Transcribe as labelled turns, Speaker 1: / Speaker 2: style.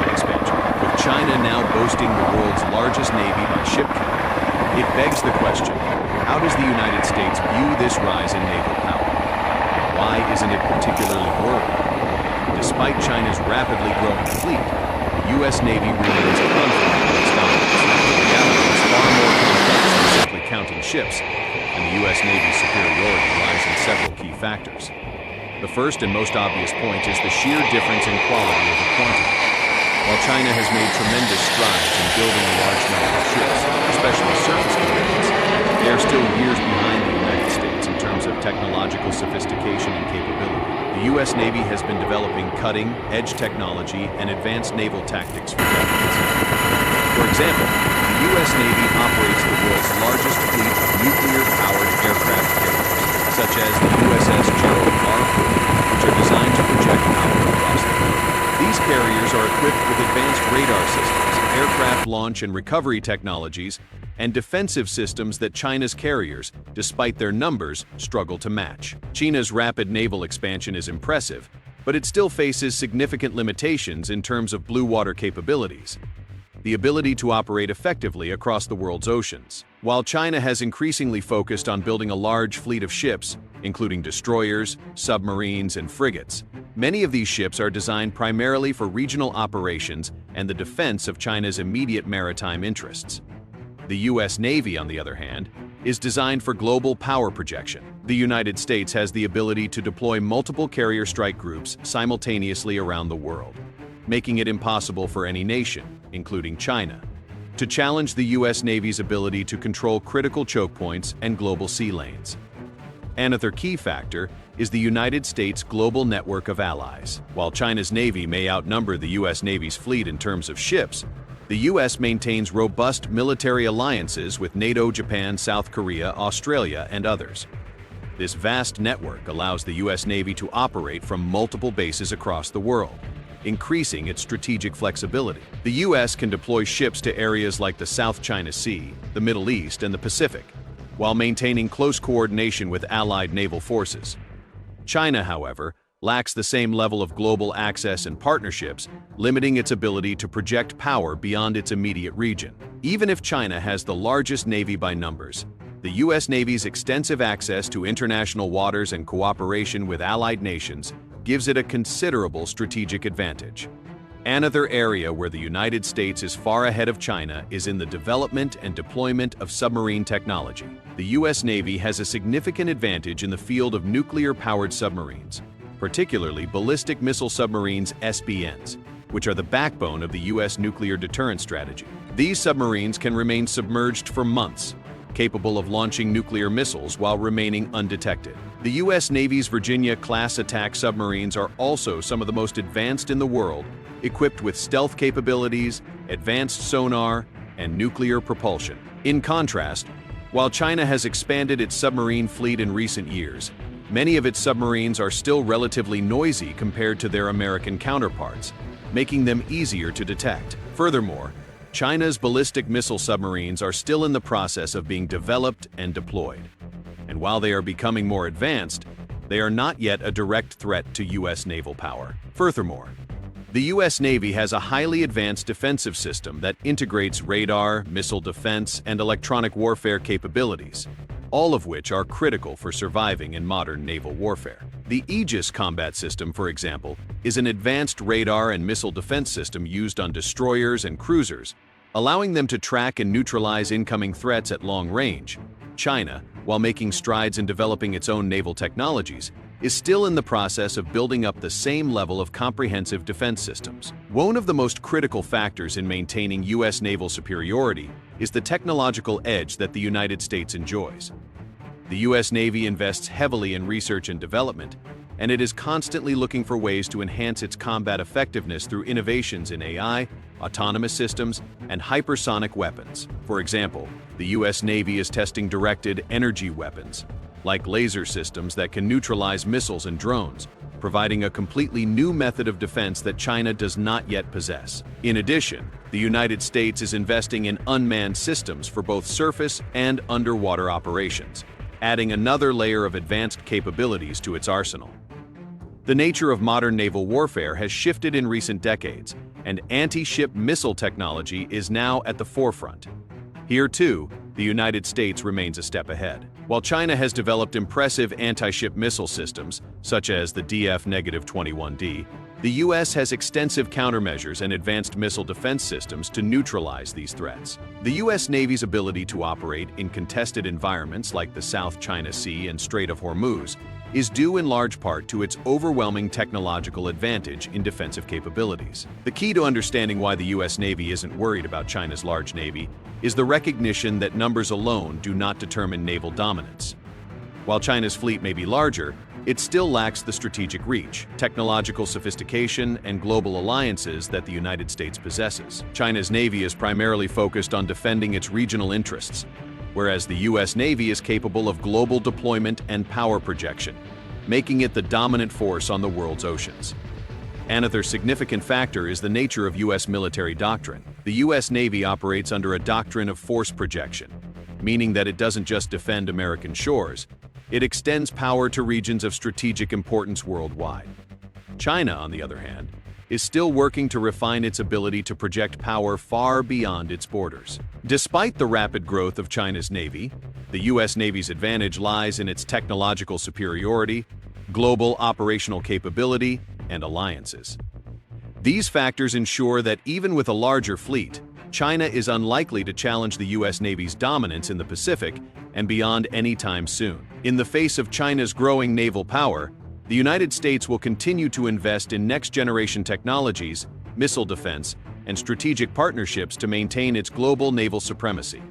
Speaker 1: expansion. With China now boasting the world's largest navy by ship count, it begs the question, how does the United States view this rise in naval power? Why isn't it particularly worried? Despite China's rapidly growing fleet, the U.S. Navy remains confident in its dominance. The reality is far more complex than simply counting ships, and the U.S. Navy's superiority lies in several key factors. The first and most obvious point is the sheer difference in quality over quantity. While China has made tremendous strides in building a large number of ships, especially surface combatants, they are still years behind the United States in terms of technological sophistication and capability. The U.S. Navy has been developing cutting-edge technology and advanced naval tactics for decades. For example, the U.S. Navy operates the world's largest fleet of nuclear-powered aircraft carriers, such as the USS Gerald R. Ford, which are designed to project power across the world. These carriers are equipped with advanced radar systems, aircraft launch and recovery technologies, and defensive systems that China's carriers, despite their numbers, struggle to match. China's rapid naval expansion is impressive, but it still faces significant limitations in terms of blue water capabilities, the ability to operate effectively across the world's oceans. While China has increasingly focused on building a large fleet of ships, including destroyers, submarines, and frigates, many of these ships are designed primarily for regional operations and the defense of China's immediate maritime interests. The U.S. Navy, on the other hand, is designed for global power projection. The United States has the ability to deploy multiple carrier strike groups simultaneously around the world, making it impossible for any nation, including China, to challenge the U.S. Navy's ability to control critical choke points and global sea lanes. Another key factor is the United States' global network of allies. While China's Navy may outnumber the U.S. Navy's fleet in terms of ships, the U.S. maintains robust military alliances with NATO, Japan, South Korea, Australia, and others. This vast network allows the U.S. Navy to operate from multiple bases across the world, increasing its strategic flexibility. The U.S. can deploy ships to areas like the South China Sea, the Middle East, and the Pacific, while maintaining close coordination with allied naval forces. China, however, lacks the same level of global access and partnerships, limiting its ability to project power beyond its immediate region. Even if China has the largest navy by numbers, the U.S. Navy's extensive access to international waters and cooperation with allied nations gives it a considerable strategic advantage. Another area where the United States is far ahead of China is in the development and deployment of submarine technology. The U.S. Navy has a significant advantage in the field of nuclear-powered submarines, particularly ballistic missile submarines (SBNs), which are the backbone of the U.S. nuclear deterrent strategy. These submarines can remain submerged for months, capable of launching nuclear missiles while remaining undetected. The U.S. Navy's Virginia-class attack submarines are also some of the most advanced in the world, equipped with stealth capabilities, advanced sonar, and nuclear propulsion. In contrast, while China has expanded its submarine fleet in recent years, many of its submarines are still relatively noisy compared to their American counterparts, making them easier to detect. Furthermore, China's ballistic missile submarines are still in the process of being developed and deployed. And while they are becoming more advanced, they are not yet a direct threat to U.S. naval power. Furthermore, the U.S. Navy has a highly advanced defensive system that integrates radar, missile defense, and electronic warfare capabilities, all of which are critical for surviving in modern naval warfare. The Aegis combat system, for example, is an advanced radar and missile defense system used on destroyers and cruisers, allowing them to track and neutralize incoming threats at long range. China, while making strides in developing its own naval technologies, is still in the process of building up the same level of comprehensive defense systems. One of the most critical factors in maintaining U.S. naval superiority is the technological edge that the United States enjoys. The U.S. Navy invests heavily in research and development, and it is constantly looking for ways to enhance its combat effectiveness through innovations in AI, autonomous systems, and hypersonic weapons. For example, the U.S. Navy is testing directed energy weapons, like laser systems that can neutralize missiles and drones, providing a completely new method of defense that China does not yet possess. In addition, the United States is investing in unmanned systems for both surface and underwater operations, adding another layer of advanced capabilities to its arsenal. The nature of modern naval warfare has shifted in recent decades, and anti-ship missile technology is now at the forefront. Here, too, the United States remains a step ahead. While China has developed impressive anti-ship missile systems, such as the DF-21D, the U.S. has extensive countermeasures and advanced missile defense systems to neutralize these threats. The U.S. Navy's ability to operate in contested environments like the South China Sea and Strait of Hormuz is due in large part to its overwhelming technological advantage in defensive capabilities. The key to understanding why the U.S. Navy isn't worried about China's large navy is the recognition that numbers alone do not determine naval dominance. While China's fleet may be larger, it still lacks the strategic reach, technological sophistication, and global alliances that the United States possesses. China's Navy is primarily focused on defending its regional interests, whereas the U.S. Navy is capable of global deployment and power projection, making it the dominant force on the world's oceans. Another significant factor is the nature of U.S. military doctrine. The U.S. Navy operates under a doctrine of force projection, meaning that it doesn't just defend American shores, it extends power to regions of strategic importance worldwide. China, on the other hand, is still working to refine its ability to project power far beyond its borders. Despite the rapid growth of China's Navy, the U.S. Navy's advantage lies in its technological superiority, global operational capability, and alliances. These factors ensure that even with a larger fleet, China is unlikely to challenge the U.S. Navy's dominance in the Pacific and beyond anytime soon. In the face of China's growing naval power, the United States will continue to invest in next-generation technologies, missile defense, and strategic partnerships to maintain its global naval supremacy.